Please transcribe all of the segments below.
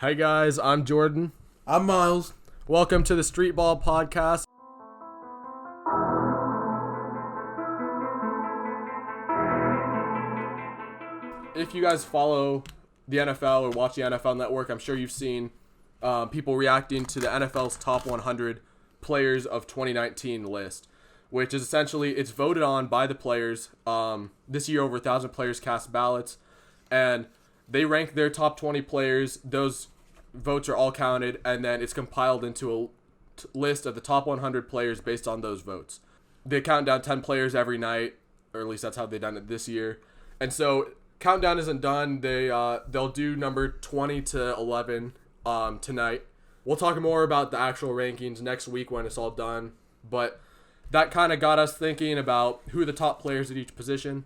Hi guys, I'm Jordan. I'm Miles. Welcome to the Street Ball Podcast. If you guys follow the NFL or watch the NFL Network, I'm sure you've seen people reacting to the NFL's top 100 players of 2019 list, which is essentially, it's voted on by the players. This year, over 1,000 players cast ballots, and they rank their top 20 players. Those votes are all counted, and then it's compiled into a list of the top 100 players based on those votes. They count down 10 players every night, or at least that's how they've done it this year. And so countdown isn't done. They'll do number 20 to 11 tonight. We'll talk more about the actual rankings next week when it's all done. But that kind of got us thinking about who are the top players at each position.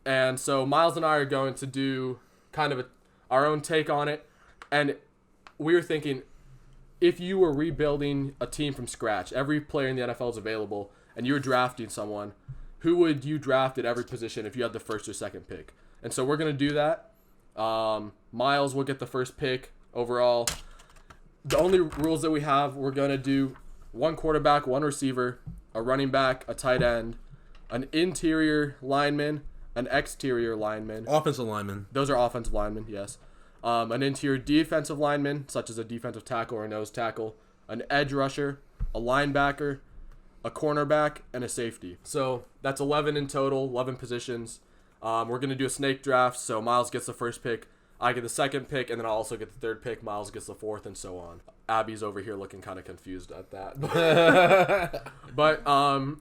And so Miles and I are going to do kind of our own take on it. And we were thinking, if you were rebuilding a team from scratch, every player in the NFL is available, and you were drafting someone, who would you draft at every position if you had the first or second pick? And so we're going to do that. Miles will get the first pick overall. The only rules that we have, we're going to do one quarterback, one receiver, a running back, a tight end, an interior lineman, an exterior lineman. Offensive lineman. Those are offensive linemen, yes. An interior defensive lineman, such as a defensive tackle or a nose tackle, an edge rusher, a linebacker, a cornerback, and a safety. So that's 11 in total, 11 positions. We're going to do a snake draft, so Miles gets the first pick, I get the second pick, and then I'll also get the third pick, Miles gets the fourth, and so on. Abby's over here looking kind of confused at that. But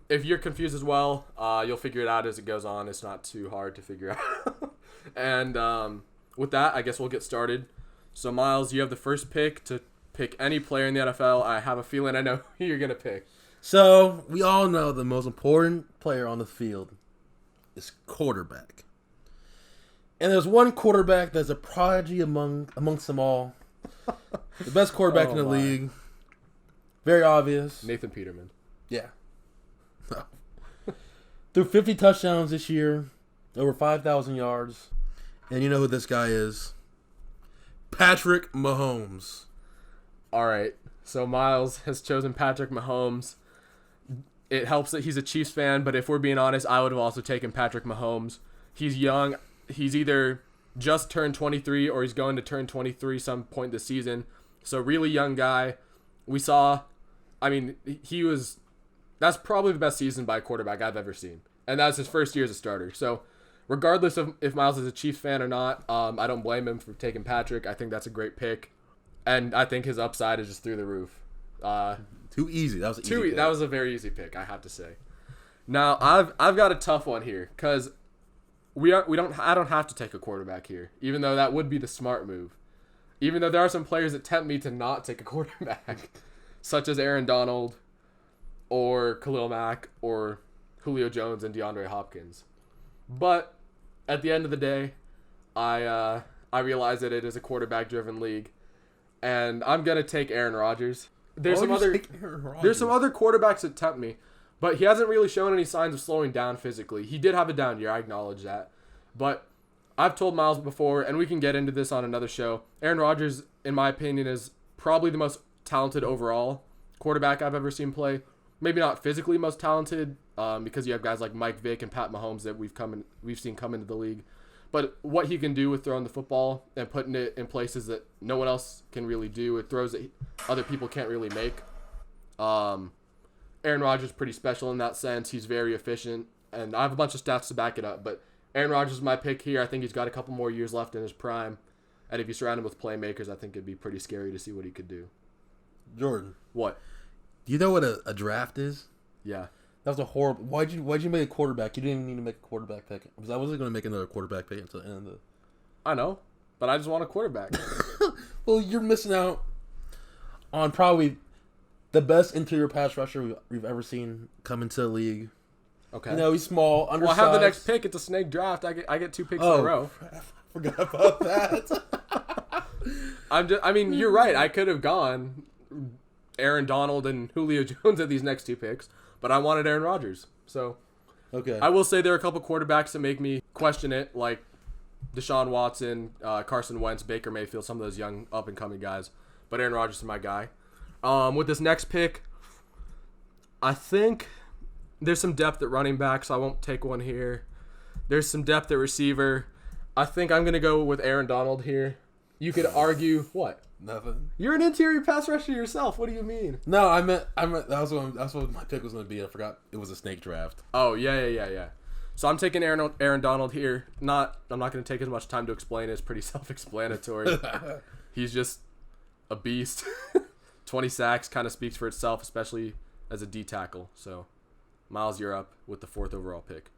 if you're confused as well, you'll figure it out as it goes on. It's not too hard to figure out. And with that, I guess we'll get started. So, Miles, you have the first pick to pick any player in the NFL. I have a feeling I know who you're going to pick. So, we all know the most important player on the field is quarterback. And there's one quarterback that's a prodigy amongst them all. The best quarterback in the league. Very obvious. Nathan Peterman. Yeah. Threw 50 touchdowns this year. Over 5,000 yards. And you know who this guy is. Patrick Mahomes. All right. So Miles has chosen Patrick Mahomes. It helps that he's a Chiefs fan, but if we're being honest, I would have also taken Patrick Mahomes. He's young. He's either just turned 23 or he's going to turn 23 some point this season. So really young guy. We saw, that's probably the best season by a quarterback I've ever seen. And that's his first year as a starter. So regardless of if Miles is a Chiefs fan or not, I don't blame him for taking Patrick. I think that's a great pick. And I think his upside is just through the roof. Too easy. That was an easy pick. That was a very easy pick, I have to say. Now, I've got a tough one here because I don't have to take a quarterback here, even though that would be the smart move. Even though there are some players that tempt me to not take a quarterback, such as Aaron Donald or Khalil Mack or Julio Jones and DeAndre Hopkins. But at the end of the day, I realize that it is a quarterback-driven league, and I'm gonna take Aaron Rodgers. There's some other quarterbacks that tempt me, but he hasn't really shown any signs of slowing down physically. He did have a down year, I acknowledge that, but I've told Miles before, and we can get into this on another show. Aaron Rodgers, in my opinion, is probably the most talented overall quarterback I've ever seen play. Maybe not physically most talented, because you have guys like Mike Vick and Pat Mahomes that we've seen come into the league. But what he can do with throwing the football and putting it in places that no one else can really do, it throws that other people can't really make. Aaron Rodgers is pretty special in that sense. He's very efficient, and I have a bunch of stats to back it up. But Aaron Rodgers is my pick here. I think he's got a couple more years left in his prime, and if you surround him with playmakers, I think it'd be pretty scary to see what he could do. Jordan. What? Do you know what a draft is? Yeah. That was a horrible. Why'd you make a quarterback? You didn't even need to make a quarterback pick. Because I wasn't going to make another quarterback pick until the end of the. I know, but I just want a quarterback. Well, you're missing out on probably the best interior pass rusher we've ever seen come into the league. Okay. You know, he's small, undersized. Well, I have the next pick. It's a snake draft. I get 2 picks in a row. I forgot about that. You're right. I could have gone Aaron Donald and Julio Jones at these next 2 picks, but I wanted Aaron Rodgers. So okay. I will say there are a couple quarterbacks that make me question it, like Deshaun Watson, Carson Wentz, Baker Mayfield, some of those young up-and-coming guys. But Aaron Rodgers is my guy. With this next pick, I think there's some depth at running back, so I won't take one here. There's some depth at receiver. I think I'm going to go with Aaron Donald here. You could argue, what? Nothing. You're an interior pass rusher yourself. What do you mean? No, I meant that's what my pick was going to be. I forgot it was a snake draft. Oh, yeah. So I'm taking Aaron Donald here. I'm not going to take as much time to explain it. It's pretty self-explanatory. He's just a beast. 20 sacks kind of speaks for itself, especially as a D tackle. So, Miles, you're up with the 4th overall pick.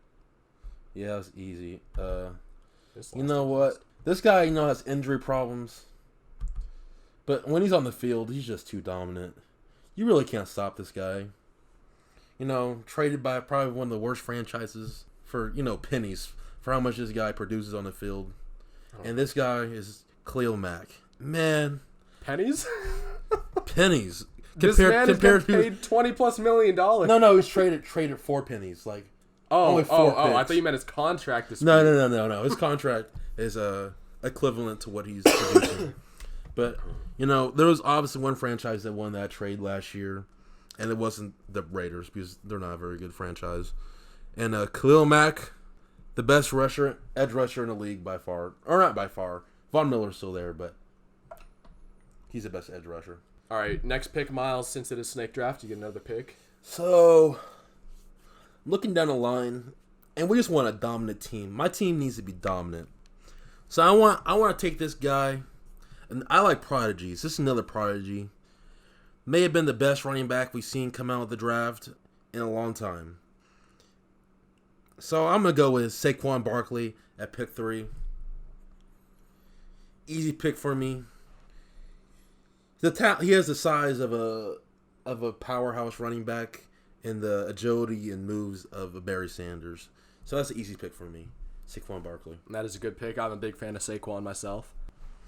Yeah, it's easy. You know what? This guy, has injury problems. But when he's on the field, he's just too dominant. You really can't stop this guy. Traded by probably one of the worst franchises for, pennies for how much this guy produces on the field. And this guy is Khalil Mack. Man. Pennies? Pennies. This man has been paid $20+ million. No, he's traded for pennies. Like, only 4 picks. I thought you meant his contract this week. No. His contract is equivalent to what he's producing. But, there was obviously one franchise that won that trade last year, and it wasn't the Raiders because they're not a very good franchise. And Khalil Mack, the best edge rusher in the league by far. Or not by far. Von Miller's still there, but he's the best edge rusher. All right, next pick, Miles. Since it is snake draft, you get another pick. So, looking down the line, and we just want a dominant team. My team needs to be dominant. So I want to take this guy, and I like prodigies. This is another prodigy. May have been the best running back we've seen come out of the draft in a long time. So I'm going to go with Saquon Barkley at pick 3. Easy pick for me. He has the size of a powerhouse running back and the agility and moves of a Barry Sanders. So that's an easy pick for me, Saquon Barkley. That is a good pick. I'm a big fan of Saquon myself.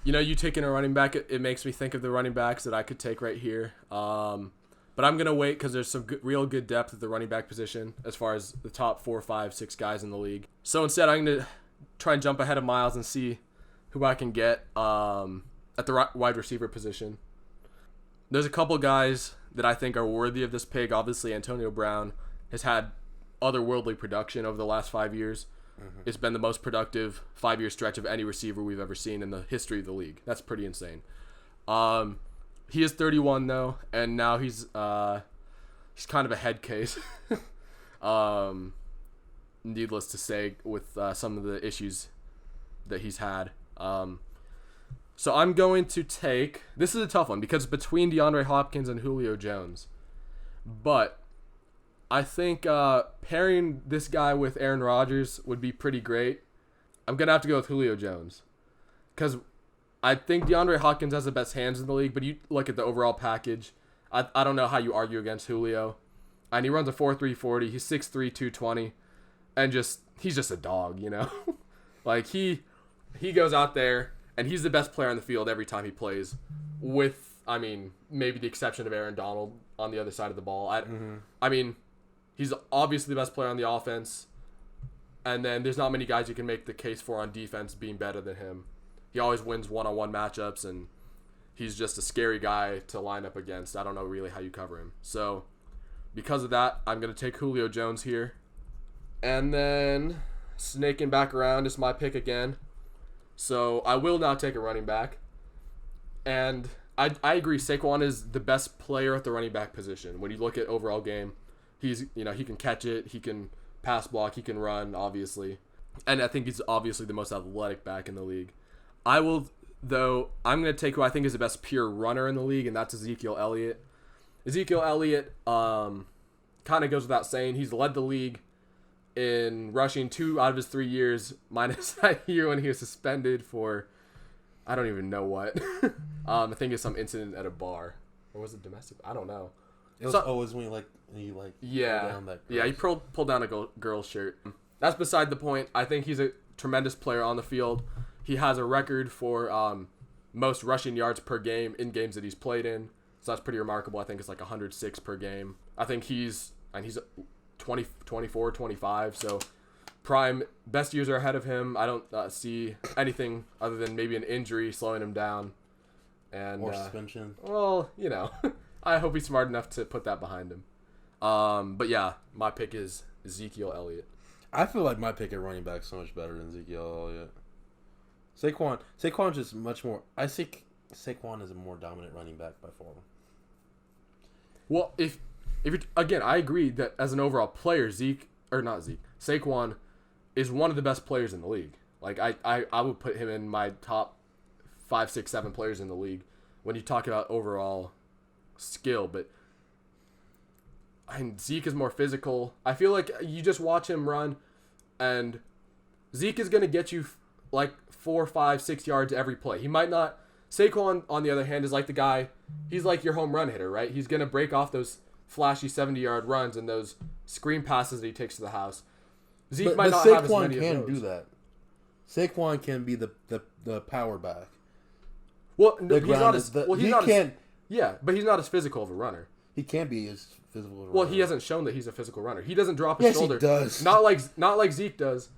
You taking a running back, it makes me think of the running backs that I could take right here. But I'm going to wait because there's some real good depth at the running back position as far as the top 4, 5, 6 guys in the league. So instead, I'm going to try and jump ahead of Miles and see who I can get at the wide receiver position. There's a couple guys that I think are worthy of this pick. Obviously, Antonio Brown has had otherworldly production over the last 5 years. Mm-hmm. It's been the most productive 5-year stretch of any receiver we've ever seen in the history of the league. That's pretty insane. He is 31 though, and now he's kind of a head case. Needless to say, with some of the issues that he's had. So I'm going to take... This is a tough one because between DeAndre Hopkins and Julio Jones. But I think pairing this guy with Aaron Rodgers would be pretty great. I'm going to have to go with Julio Jones. Because I think DeAndre Hopkins has the best hands in the league, but you look at the overall package. I don't know how you argue against Julio. And he runs a 4.3 40. He's 6'3", 220. And he's just a dog, Like, he goes out there... And he's the best player on the field every time he plays, with, maybe the exception of Aaron Donald on the other side of the ball. He's obviously the best player on the offense, and then there's not many guys you can make the case for on defense being better than him. He always wins one-on-one matchups, and he's just a scary guy to line up against. I don't know really how you cover him. So, because of that, I'm going to take Julio Jones here. And then, snaking back around is my pick again. So I will now take a running back. And I agree, Saquon is the best player at the running back position. When you look at overall game, he can catch it, he can pass block, he can run, obviously. And I think he's obviously the most athletic back in the league. I'm going to take who I think is the best pure runner in the league, and that's Ezekiel Elliott. Ezekiel Elliott kind of goes without saying. He's led the league in rushing 2 out of his 3 years, minus that year when he was suspended for, I don't even know what. I think it's some incident at a bar. Or was it domestic? I don't know. It was always when you pulled down that girl's. Yeah, he pulled down a girl's shirt. That's beside the point. I think he's a tremendous player on the field. He has a record for most rushing yards per game in games that he's played in. So that's pretty remarkable. I think it's like 106 per game. I think he's 24, 25, so prime best years are ahead of him. I don't see anything other than maybe an injury slowing him down. And Or suspension. well, I hope he's smart enough to put that behind him. But yeah, my pick is Ezekiel Elliott. I feel like my pick at running back is so much better than Ezekiel Elliott. Saquon's just much more. I think Saquon is a more dominant running back by far. Well, if you're, again, I agree that as an overall player, Saquon is one of the best players in the league. Like I would put him in my top 5, 6, 7 players in the league when you talk about overall skill. But Zeke is more physical. I feel like you just watch him run, and Zeke is going to get you like 4, 5, 6 yards every play. He might not. Saquon, on the other hand, is like the guy. He's like your home run hitter, right? He's going to break off those flashy 70-yard runs and those screen passes that he takes to the house. Zeke might not have as many of those. Saquon can do that. Saquon can be the power back. Well, he's not as Yeah, but he's not as physical of a runner. he can be as physical. As a Well, runner. he hasn't shown that he's a physical runner. He doesn't drop his Yes, shoulder. he does. Not like Zeke does.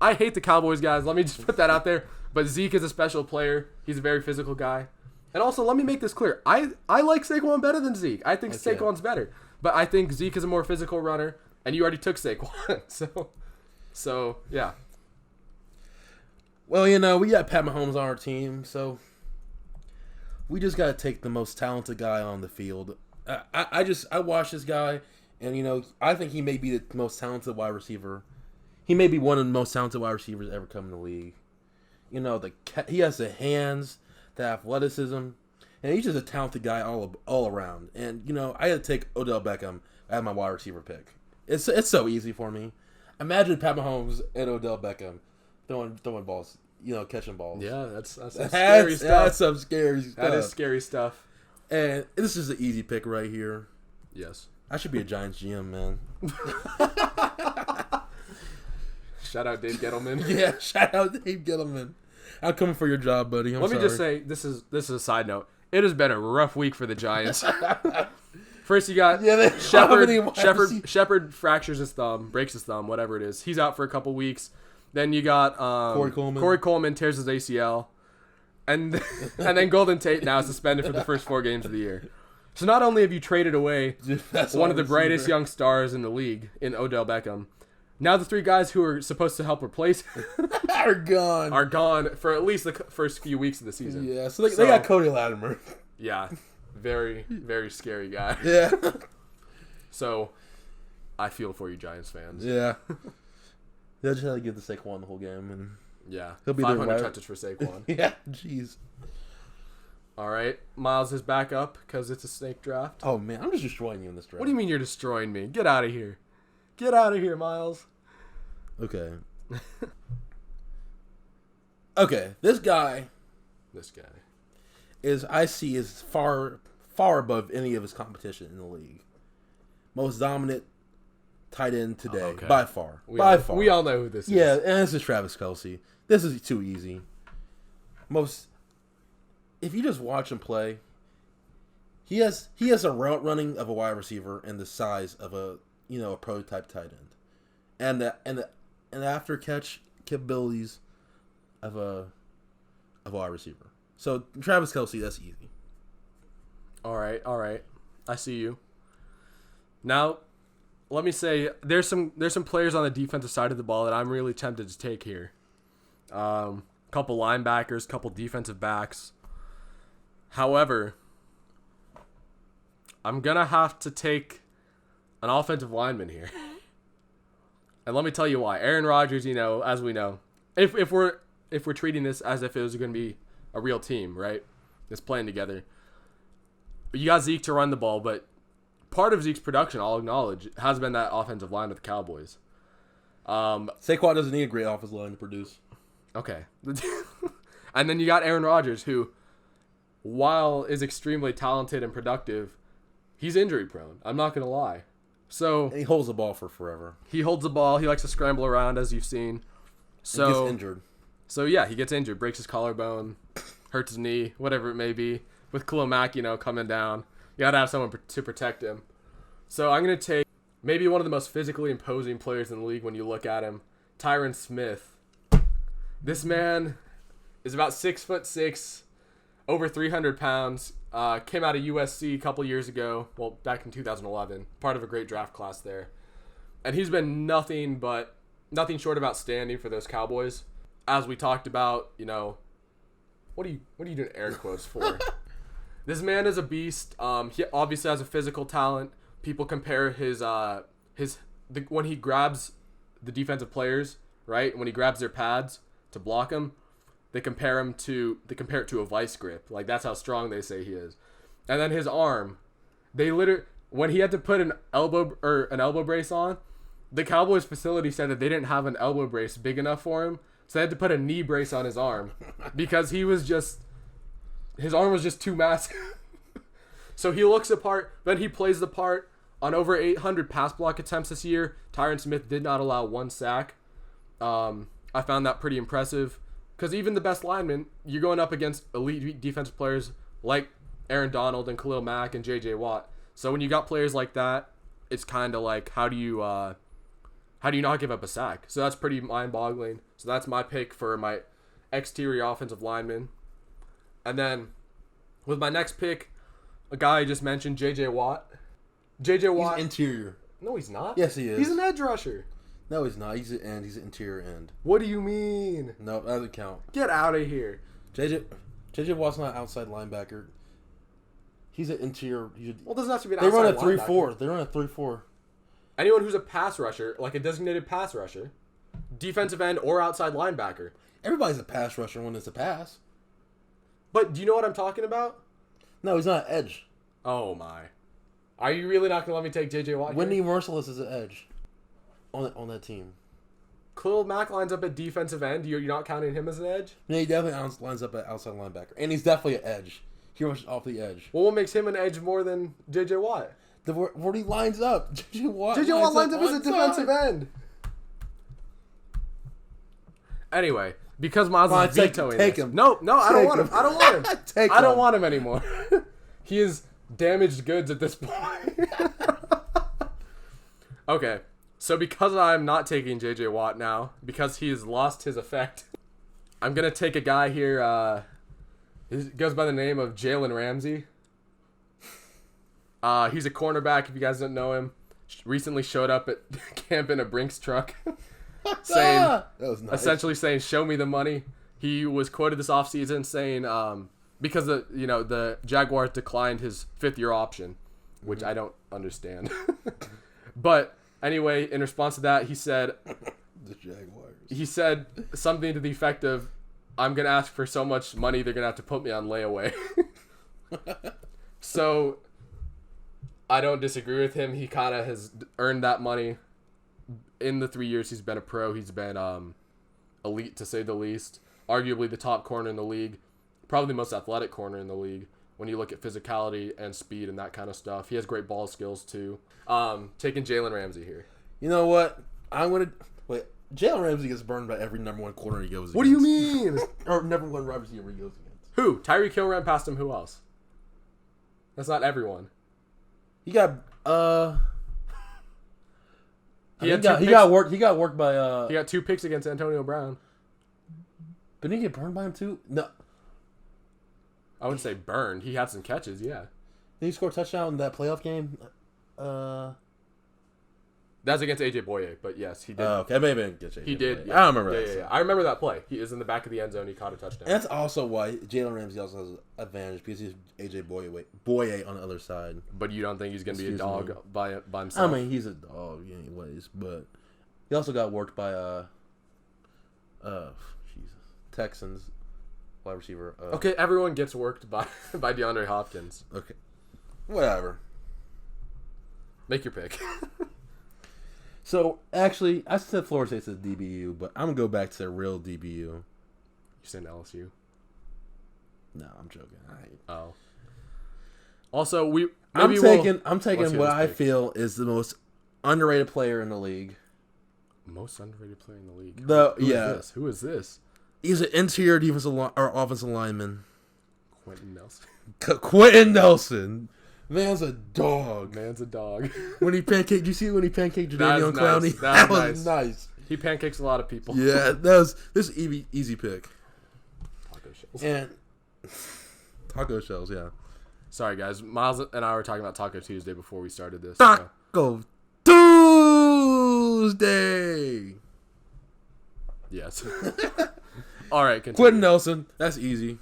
I hate the Cowboys, guys. Let me just put that out there. But Zeke is a special player. He's a very physical guy. And also, let me make this clear. I like Saquon better than Zeke. I think Okay. Saquon's better. But I think Zeke is a more physical runner, and you already took Saquon. So yeah. Well, we got Pat Mahomes on our team, so we just got to take the most talented guy on the field. I watch this guy, and I think he may be the most talented wide receiver. He may be one of the most talented wide receivers ever come in the league. He has the hands, the athleticism, and he's just a talented guy all around. And I had to take Odell Beckham as my wide receiver pick. It's so easy for me. Imagine Pat Mahomes and Odell Beckham throwing balls, catching balls. Yeah, that's some scary stuff. That's some scary stuff. That is scary stuff. And this is an easy pick right here. Yes. I should be a Giants GM, man. Shout out Dave Gettleman. Yeah, shout out Dave Gettleman. I'm coming for your job, buddy. Let me just say, this is a side note. It has been a rough week for the Giants. First, you got Shepard fractures his thumb, breaks his thumb, whatever it is. He's out for a couple weeks. Then you got Corey Coleman tears his ACL, and then Golden Tate now suspended for the first 4 games of the year. So not only have you traded away one of the brightest young stars in the league in Odell Beckham, now the 3 guys who are supposed to help replace him are gone for at least the first few weeks of the season. Yeah, so they got Cody Latimer. Yeah, very, very scary guy. Yeah. So, I feel for you, Giants fans. Yeah. They'll just have to give the Saquon the whole game, and Yeah, he'll be 500 touches for Saquon. yeah, jeez. All right, Miles is back up because it's a snake draft. Oh man, I'm just destroying you in this draft. What do you mean you're destroying me? Get out of here. Get out of here, Miles. Okay. Okay, this guy is far above any of his competition in the league. Most dominant tight end today, Okay. by far. We all know who this is. Yeah, and this is Travis Kelce. This is too easy. If you just watch him play, he has a route running of a wide receiver and the size of a prototype tight end, and the after catch capabilities of a wide receiver. So Travis Kelce, that's easy. All right. I see you. Now, let me say there's some players on the defensive side of the ball that I'm really tempted to take here. Couple linebackers, couple defensive backs. However, I'm gonna have to take an offensive lineman here. And let me tell you why. Aaron Rodgers, as we know, if we're treating this as if it was going to be a real team, right? It's playing together. You got Zeke to run the ball, but part of Zeke's production, I'll acknowledge, has been that offensive line with the Cowboys. Saquon doesn't need a great offensive line to produce. Okay. And then you got Aaron Rodgers, who, while is extremely talented and productive, he's injury prone. I'm not going to lie. So And he holds the ball for forever. he holds the ball. He likes to scramble around, as you've seen. So He gets injured. So yeah, he gets injured, breaks his collarbone, hurts his knee, whatever it may be. With Khalil Mack, coming down, you gotta have someone to protect him. So I'm gonna take maybe one of the most physically imposing players in the league when you look at him, Tyron Smith. This man is about 6'6", over 300 pounds. Came out of USC a couple years ago. Well, back in 2011. Part of a great draft class there. And he's been nothing short of outstanding for those Cowboys. As we talked about, you know, what are you doing air quotes for? This man is a beast. He obviously has a physical talent. People compare when he grabs the defensive players, right? When he grabs their pads to block them, they compare it to a vice grip. Like, that's how strong they say he is. And then his arm, when he had to put an elbow brace on, the Cowboys facility said that they didn't have an elbow brace big enough for him, so they had to put a knee brace on his arm because his arm was just too massive. So he looks the part, then he plays the part. On over 800 pass block attempts this year, Tyron Smith did not allow one sack. I found that pretty impressive because even the best linemen, you're going up against elite defensive players like Aaron Donald and Khalil Mack and J.J. Watt. So when you got players like that, it's kind of like, how do you not give up a sack? So that's pretty mind-boggling. So that's my pick for my exterior offensive lineman. And then with my next pick, a guy I just mentioned, J.J. Watt. J.J. Watt. He's interior. No, he's not. Yes, he is. He's an edge rusher. No, he's not. He's an end. He's an interior end. What do you mean? No, that doesn't count. Get out of here. J.J. Watt's not an outside linebacker. He's an interior. Well, doesn't have to be an They outside run a linebacker. 3-4. They run a 3-4. Anyone who's a pass rusher, like a designated pass rusher, defensive end or outside linebacker. Everybody's a pass rusher when it's a pass. But do you know what I'm talking about? No, he's not an edge. Oh, my. Are you really not going to let me take J.J. Watt? Wendy Merciless is an edge on that team. Khalil Mack lines up at defensive end. You're not counting him as an edge? Yeah, he definitely lines up at outside linebacker. And he's definitely an edge. He rushes off the edge. Well, what makes him an edge more than J.J. Watt? Where he lines up. J.J. Watt lines up as a defensive end. Anyway, because Miles is vetoing take this. him. No, I don't want him. I don't want him. I don't him. want him anymore. He is damaged goods at this point. Okay, so because I'm not taking J.J. Watt now, because he's lost his effect, I'm going to take a guy here. He goes by the name of Jalen Ramsey. He's a cornerback, if you guys don't know him. Recently showed up at camp in a Brinks truck. saying, that was nice. Essentially saying, show me the money. He was quoted this offseason saying, because the Jaguars declined his 5th-year option, which I don't understand. But anyway, in response to that, he said, the Jaguars. He said something to the effect of, I'm going to ask for so much money, they're going to have to put me on layaway. So I don't disagree with him. He kind of has earned that money. In the 3 years he's been a pro, he's been elite, to say the least. Arguably the top corner in the league. Probably the most athletic corner in the league when you look at physicality and speed and that kind of stuff. He has great ball skills too. Taking Jalen Ramsey here. You know what? Jalen Ramsey gets burned by every number one corner he goes against. What do you mean? Or number one wide receiver he goes against. Who? Tyreek Hill ran past him. Who else? That's not everyone. He got He got worked by He got 2 picks against Antonio Brown. Did he get burned by him too? No. I wouldn't say burned. He had some catches, yeah. Did he score a touchdown in that playoff game? That's against AJ Boye, but yes, he did. Okay, maybe I didn't get you. He did. Yeah. I don't remember that. Yeah. I remember that play. He is in the back of the end zone. He caught a touchdown. And that's also why Jalen Ramsey also has an advantage because he's AJ Boye on the other side. But you don't think he's going to be a dog by himself? I mean, he's a dog anyways, but he also got worked by Texans wide receiver. Okay, everyone gets worked by DeAndre Hopkins. Okay, whatever. Make your pick. So, actually, I said Florida State's a DBU, but I'm going to go back to the real DBU. You saying LSU? No, I'm joking. Oh. Also, I'm taking what I feel is the most underrated player in the league. Most underrated player in the league? Who is this? He's an interior defensive or offensive lineman. Quentin Nelson. Quentin Nelson. Man's a dog. Man's a dog. When he pancaked, you see when he pancaked Jadavion Clowney? Nice. That was nice. He pancakes a lot of people. Yeah, this is easy pick. Taco shells. And taco shells, yeah. Sorry, guys. Miles and I were talking about Taco Tuesday before we started this. So. Taco Tuesday. Yes. All right, continue. Quentin Nelson. That's easy.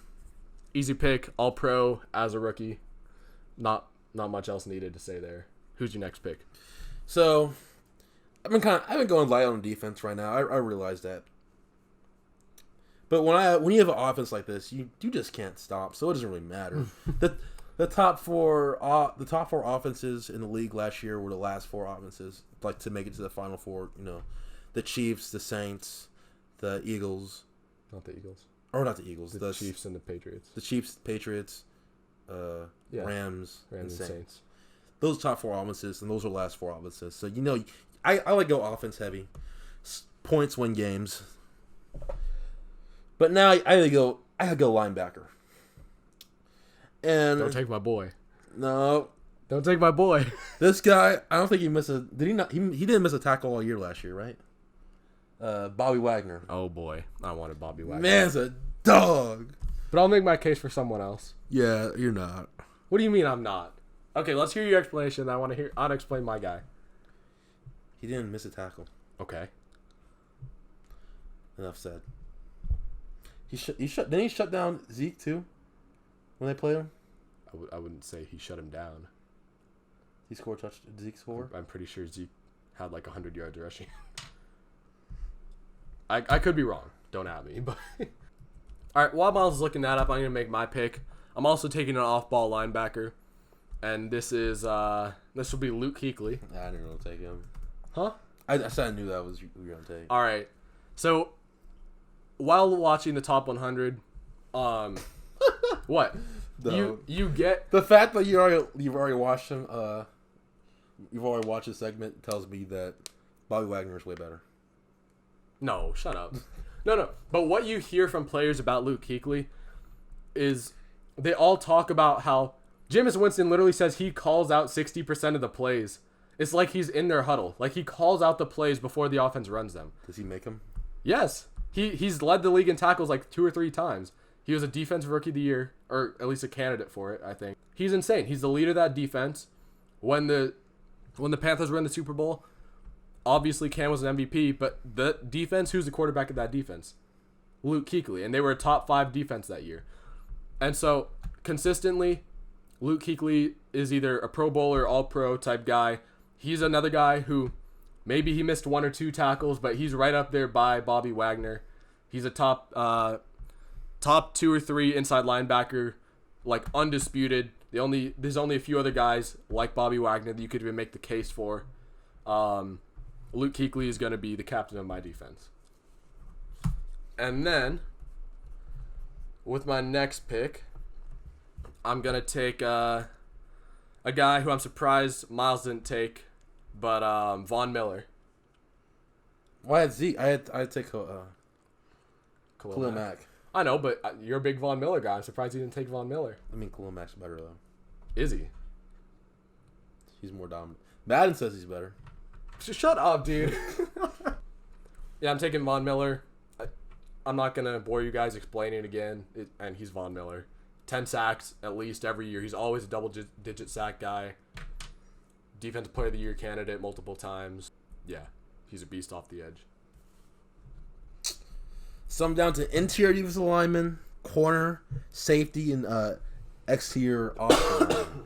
Easy pick. All pro as a rookie. Not much else needed to say there. Who's your next pick? So, I've been going light on defense right now. I realize that. But when you have an offense like this, you just can't stop. So it doesn't really matter. the top four offenses in the league last year were the last four offenses like to make it to the Final Four. You know, the Chiefs, the Saints, the Eagles. Not the Eagles. Or not the Eagles. The Chiefs and the Patriots. The Chiefs, Patriots, Rams, and Saints. Those top four offenses, and those are the last four offenses. So, I like to go offense heavy. Points win games. But now I gotta go linebacker. And Don't take my boy. No. Don't take my boy. This guy, I don't think he missed did he not? He didn't miss a tackle all year last year, right? Bobby Wagner. Oh boy, I wanted Bobby Wagner. Man's a dog. But I'll make my case for someone else. Yeah, you're not. What do you mean I'm not? Okay, let's hear your explanation. I'll explain my guy. He didn't miss a tackle. Okay. Enough said. Didn't he shut down Zeke too? When they played him? I wouldn't say he shut him down. Zeke score? I'm pretty sure Zeke had like 100 yards rushing. I could be wrong. Don't at me. But all right, while Miles is looking that up, I'm going to make my pick. I'm also taking an off-ball linebacker. And this will be Luke Kuechly. I didn't really take him. Huh? I said I knew that was who you were going to take. All right. So, while watching the top 100, what? No. You get the fact that you've already watched him. You've already watched his segment tells me that Bobby Wagner is way better. No, shut up. No. But what you hear from players about Luke Kuechly is they all talk about how Jameis Winston literally says he calls out 60% of the plays. It's like he's in their huddle. Like he calls out the plays before the offense runs them. Does he make them? Yes. He's led the league in tackles like 2 or 3 times. He was a defensive rookie of the year, or at least a candidate for it, I think. He's insane. He's the leader of that defense. When the Panthers were in the Super Bowl, obviously Cam was an MVP, but the defense, who's the quarterback of that defense? Luke Kuechly, and they were a top 5 defense that year. And so, consistently, Luke Kuechly is either a Pro Bowler, All-Pro type guy. He's another guy who maybe he missed 1 or 2 tackles, but he's right up there by Bobby Wagner. He's a top 2 or 3 inside linebacker, like undisputed. There's only a few other guys like Bobby Wagner that you could even make the case for. Luke Kuechly is going to be the captain of my defense. And then, with my next pick, I'm going to take a guy who I'm surprised Miles didn't take, but Von Miller. Well, I had Zeke. I had take Khalil Mack. I know, but you're a big Von Miller guy. I'm surprised you didn't take Von Miller. I mean, Khalil Mack's better, though. Is he? He's more dominant. Madden says he's better. Shut up, dude. Yeah, I'm taking Von Miller. I'm not going to bore you guys explaining it again, and he's Von Miller. 10 sacks at least every year. He's always a double-digit sack guy. Defensive Player of the Year candidate multiple times. Yeah, he's a beast off the edge. Some down to interior defensive lineman, corner, safety, and exterior offensive lineman.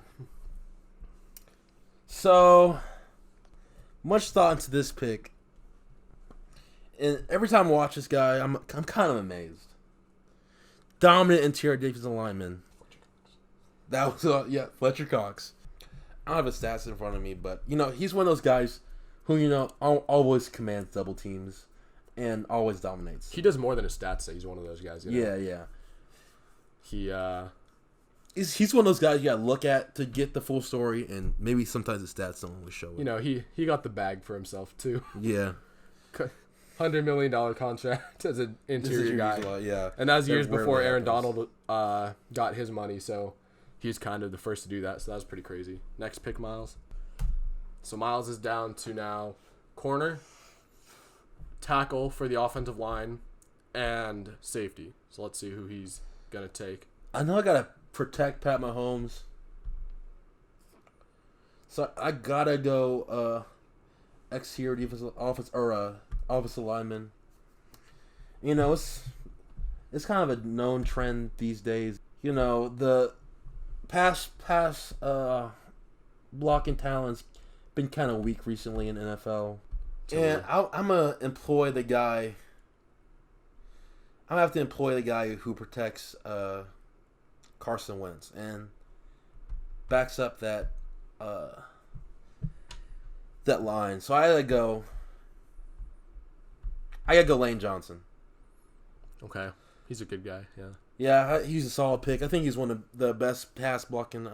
So, much thought into this pick. And every time I watch this guy, I'm kind of amazed. Dominant interior defensive lineman. That was Fletcher Cox. I don't have his stats in front of me, but he's one of those guys who always commands double teams and always dominates. He does more than his stats say. He's one of those guys. Yeah. He's one of those guys you gotta look at to get the full story, and maybe sometimes the stats don't always show it. He got the bag for himself too. Yeah. $100 million contract as an interior guy. Yeah. And that was years before Aaron Donald got his money, so he's kind of the first to do that. So that was pretty crazy. Next pick, Miles. So Miles is down to now corner. tackle for the offensive line, and safety. So let's see who he's going to take. I know I gotta protect Pat Mahomes, so I gotta go exterior defensive offensive lineman. You know, it's kind of a known trend these days. You know, the pass blocking talent's been kind of weak recently in NFL, and I'm gonna employ the guy. I'm gonna have to employ the guy who protects Carson Wentz and backs up that line. So I gotta go Lane Johnson. Okay. He's a good guy, yeah. Yeah, he's a solid pick. I think he's one of the best pass blocking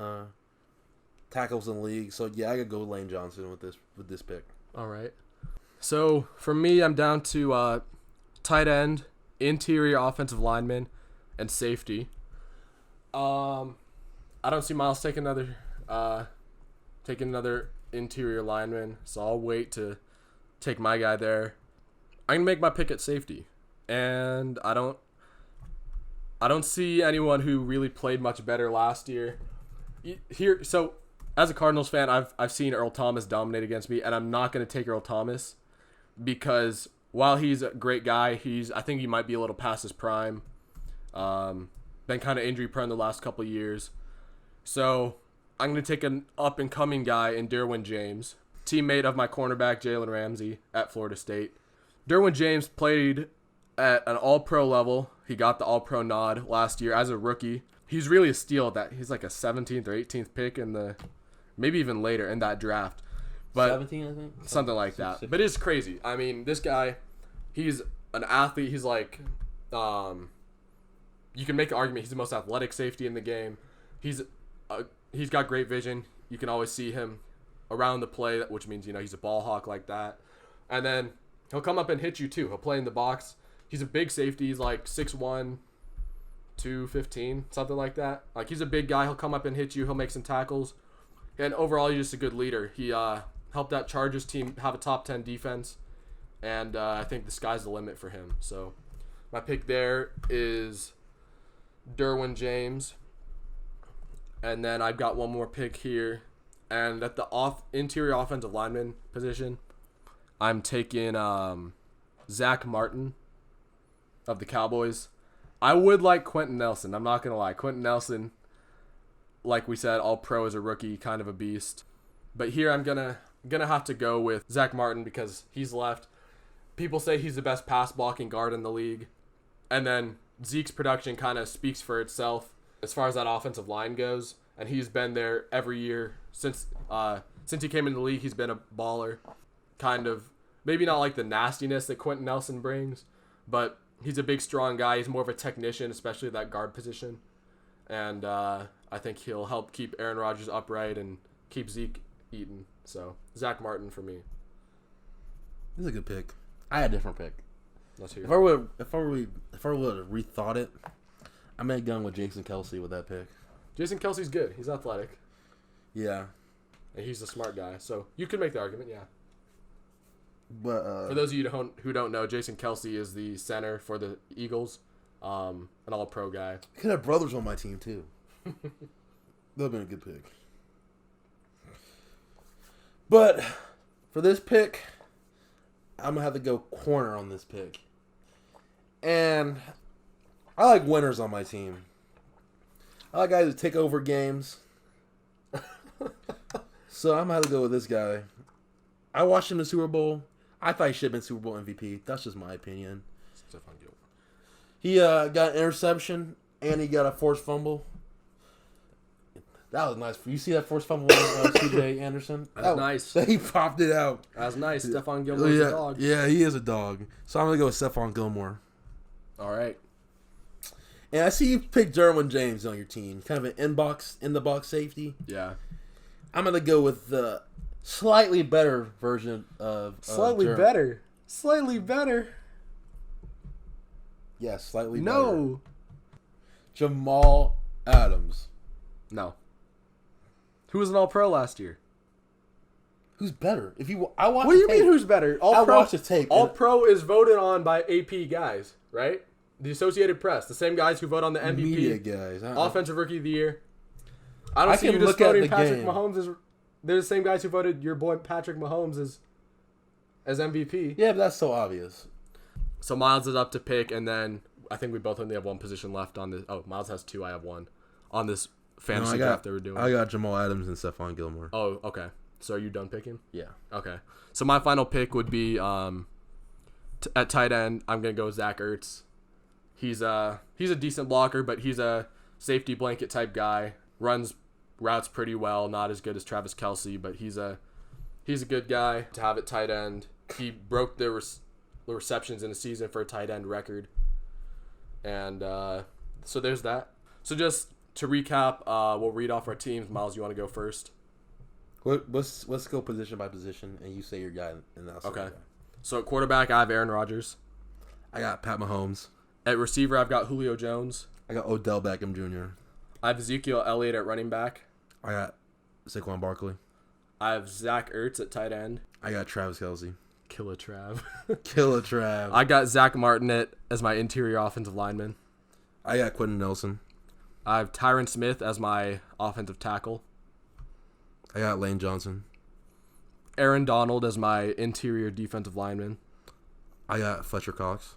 tackles in the league. So yeah, I gotta go Lane Johnson with this pick. All right. So for me, I'm down to tight end, interior offensive lineman, and safety. I don't see Miles taking another interior lineman, so I'll wait to take my guy there. I'm gonna make my pick at safety, and I don't see anyone who really played much better last year. So as a Cardinals fan, I've seen Earl Thomas dominate against me, and I'm not gonna take Earl Thomas because while he's a great guy, I think he might be a little past his prime. Been kind of injury prone the last couple of years. So I'm going to take an up-and-coming guy in Derwin James, teammate of my cornerback Jalen Ramsey at Florida State. Derwin James played at an all-pro level. He got the all-pro nod last year as a rookie. He's really a steal at that. He's like a 17th or 18th pick maybe even later in that draft. But 17, I think. Something like that. But it's crazy. I mean, this guy, he's an athlete. He's like, you can make an argument he's the most athletic safety in the game. He's got great vision. You can always see him around the play, which means, he's a ball hawk like that. And then he'll come up and hit you too. He'll play in the box. He's a big safety. He's like 6'1", 215, something like that. Like, he's a big guy. He'll come up and hit you. He'll make some tackles. And overall, he's just a good leader. He helped that Chargers team have a top 10 defense. And I think the sky's the limit for him. So my pick there is Derwin James. And then I've got one more pick here. And at the interior offensive lineman position, I'm taking Zach Martin of the Cowboys. I would like Quentin Nelson. I'm not going to lie. Quentin Nelson, like we said, all pro as a rookie, kind of a beast. But here I'm gonna have to go with Zach Martin because he's left. People say he's the best pass blocking guard in the league. And then Zeke's production kind of speaks for itself as far as that offensive line goes. And he's been there every year since he came into the league. He's been a baller. Kind of, maybe not like the nastiness that Quentin Nelson brings, but he's a big, strong guy. He's more of a technician, especially that guard position. And I think he'll help keep Aaron Rodgers upright and keep Zeke eating. So, Zach Martin for me. This is a good pick. I had a different pick. Let's hear If I would have rethought it, I may have gone with Jason Kelce with that pick. Jason Kelsey's good. He's athletic. Yeah. And he's a smart guy. So, you could make the argument, yeah. But for those of you who don't know, Jason Kelce is the center for the Eagles. An all-pro guy. I could have brothers on my team, too. That would have been a good pick. But for this pick, I'm going to have to go corner on this pick. And I like winners on my team. I like guys who take over games. So I'm going to have to go with this guy. I watched him in the Super Bowl. I thought he should have been Super Bowl MVP. That's just my opinion. Stephon Gilmore. He got an interception, and he got a forced fumble. That was nice. You see that forced fumble on C.J. Anderson? That's nice. He popped it out. That's nice. Stephon Gilmore's a dog. Yeah, he is a dog. So I'm going to go with Stephon Gilmore. All right. And I see you picked Derwin James on your team. Kind of an in-the-box safety. Yeah. I'm going to go with the slightly better version of Slightly better? Slightly better? Yeah, slightly better. No. Jamal Adams. No. Who was an all-pro last year? Who's better? I watch. What do you mean? Who's better? I watched the tape. All Pro is voted on by AP guys, right? The Associated Press, the same guys who vote on the MVP, media guys, Offensive Rookie of the Year. I don't I see can you just look at voting the Patrick game. Mahomes as. They're the same guys who voted your boy Patrick Mahomes as MVP. Yeah, but that's so obvious. So Miles is up to pick, and then I think we both only have one position left on this. Oh, Miles has two. I have one on this fantasy draft that we're doing. I got Jamal Adams and Stephon Gilmore. Oh, okay. So are you done picking? Yeah. Okay. So my final pick would be at tight end. I'm gonna go Zach Ertz. He's a decent blocker, but he's a safety blanket type guy. Runs routes pretty well. Not as good as Travis Kelce, but he's a good guy to have at tight end. He broke the receptions in a season for a tight end record. And so there's that. So just to recap, we'll read off our teams. Miles, you want to go first? Let's go position by position, and you say your guy, and I'll say Okay. my guy. So at quarterback, I have Aaron Rodgers. I got Pat Mahomes. At receiver, I've got Julio Jones. I got Odell Beckham Jr. I have Ezekiel Elliott at running back. I got Saquon Barkley. I have Zach Ertz at tight end. I got Travis Kelce. Killer Trav. Killer Trav. I got Zach Martin as my interior offensive lineman. I got Quentin Nelson. I have Tyron Smith as my offensive tackle. I got Lane Johnson. Aaron Donald as my interior defensive lineman. I got Fletcher Cox.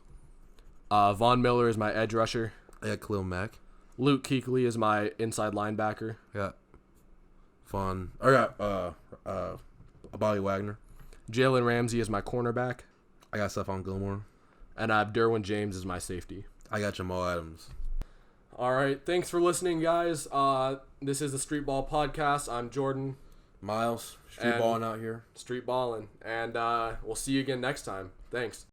Von Miller is my edge rusher. I got Khalil Mack. Luke Kuechly is my inside linebacker. I got I got Bobby Wagner. Jalen Ramsey is my cornerback. I got Stephon Gilmore. And I have Derwin James as my safety. I got Jamal Adams. All right. Thanks for listening, guys. This is the Street Ball Podcast. I'm Jordan. Miles, street balling out here. Street balling. And we'll see you again next time. Thanks.